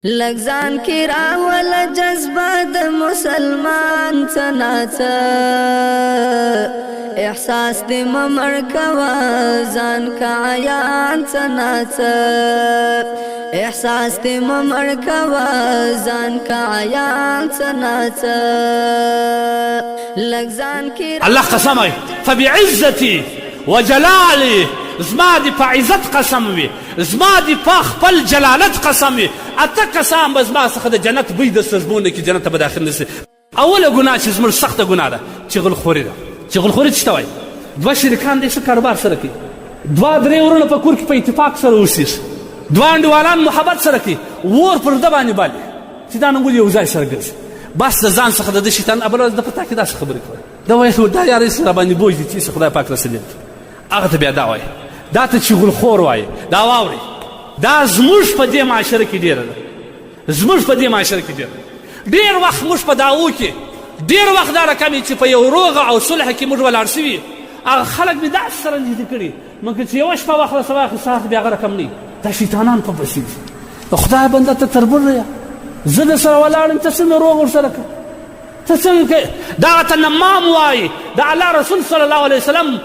لگزان کی راول جذبه د مسلمان څناڅه احساس دې ممړ کوا ځان کا عیان څناڅه احساس دې ممړ کوا ځان کا عیان څناڅه لگزان کی الله قسمه فبعزتي وجلالي زما دي په عزت قسم وي زما دي په خپل جلالت قسم وي اته قسم به زما څخه د جنت بوی د سزبونه کې جنت ته به داخل نشي. اوله ګناه چې زموږ سخته ګناه ده چغلخوري ده. چغلخوري څه ته وایي؟ دوه شریکان دې څه کاروبار سره کوي، دوه درې ورونه په کور کې په اتفاق سره اوسېږي، دوه انډیوالان محبت سره کوي، ور پر ده باندې بالي چې دا نن ولې یو ځای سره ګرځي. بس د ځان څخه د ده شیطان بله ورځ د په تا کې داسې خبرې کوي، دا وایي دا یارې سره باندې بوج دي چې خدای پاک رسېدلی هغه ته بیا دا وایي، دا ته چغلخور وایي. دا واورئ دا زموږ په دې معاشره کې ډېره ده، زموږ په دې معاشره کې ډېر وخت موږ په دعوو کې ډېر وخت دا رقم چې په یو روغه او صلح کې موږ ولاړ شوي هغه خلک مې داسې سره نږدې کړي مګر چې یوه شپه وخت سبا اخر ساعت بیا هغه رقم نه دا شیطانان په پسې دي. د خدای بنده ته تربور یم زه در سره ولاړ یم ته څنګه روغ ورسره کوې ته څنګه کوې. دغه ته نمام وایي د الله رسول صلی الله علیه وسلم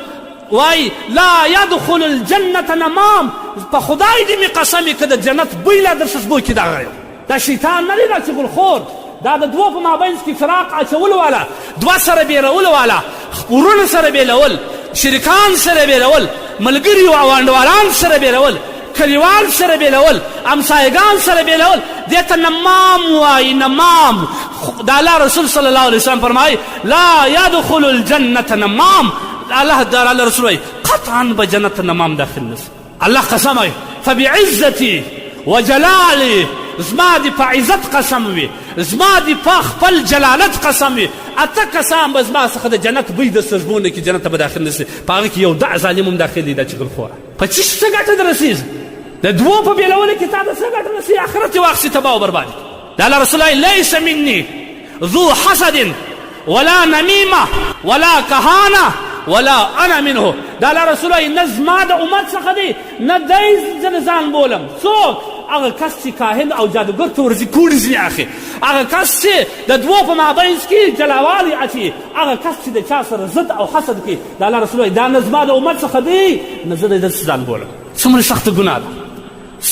وای لا يدخل الجنة نمام. په خدای دې مې قسم که د جنت بوی لا در ششبو کې دغه دا شیطان نه دی دا چغلخور دا د دوه په مابینځ کې فراق اچولو والا دوه سره بیرولو والا ورونه سره بیلول شریکان سره بیلول ملګري او انډوالان سره بیلول کلیوال سره بیلول امسایګان سره بیلول دې ته نمام وایي. نمام د الله رسول صلی الله علیه وسلم فرمایي لا يدخل الجنة نمام. الله دار الله رسول وایي قطعا به جنت نمام داخل نشي. الله قسم وایي فبعزتي وجلالي زما دي په عزت قسم وي زما دي په خپل جلالت قسم وي اته قسم به زما څخه د جنت بوی د سزبونه کې جنت ته به داخل نشي. په هغه کې یو دع ظالم هم داخل دی دا چغلخوره په څه ګټه در رسېږي د دوو په بېلولو کې تا ته څه ګټه رسېږي آخرت یې واخیستې تباه او برباد. د الله رسول الله لیس مني ذو حسد ولا نمیمه ولا کهانه ولا انا منه. دا الله رسول الله نه زما د امت څخه دی نه دی زه ځان بولم. څوک؟ هغه کس چې کاهن او جادوګر ته ورځي کوړي ځي اخي هغه کس چې د دوو په مابینځ کې جلاوالي اچي هغه کس چې د چا سره ضد او حسد کوي دا الله رسول الله دا نه زما د امت څخه دی نه زه د ځان بولم. څومره سخته ګناه ده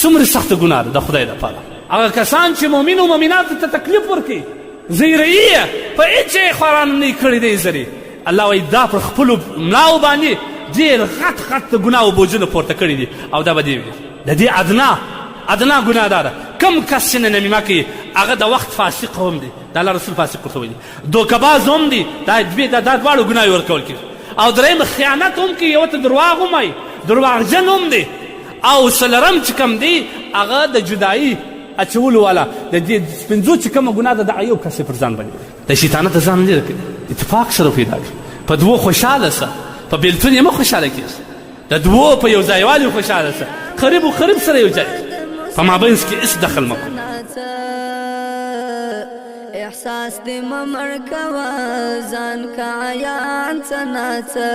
څومره سخته ګناه ده د خدای دپاره. هغه کسان چې مؤمن او مؤمناتو ته تکلیف ورکوي زیره یې په هېڅ یې خواران نه یې کړی دی زرې الله وایي دا پر خپلو ملاو باندې ډېر غټ غټ د ګناهو بوجونه پورته کړي دي او دا به دې وي د دې ادنا ګناه دا ده کم کس چې نمیمه کوي هغه د وخت فاسق هم دی د الله رسول فاسق ورته وایي دوکهباز هم دی دا دواړو ګناه یې ورکول کېږي او درېیم خیانت هم کوي یو ته درواغ هم وایي درواغجن هم دی او څلرم چې کم دی هغه د جدایي اچولو والا د دې پنځو چې کومه ګناه ده د یو کس پر ځان باندې د شیطانت ځان نه لري اتفاق سره پیدا کړي په دوو خوشحاله سه په بېلتون یې مه خوشحاله کېږي د دوو په یو ځایوالي خوشحاله سه قریب و قریب سره یو ځای په مابینځ کې هېڅ دخل مه کړو. احساس دې ممړ کوا ځان کا عیان څناڅه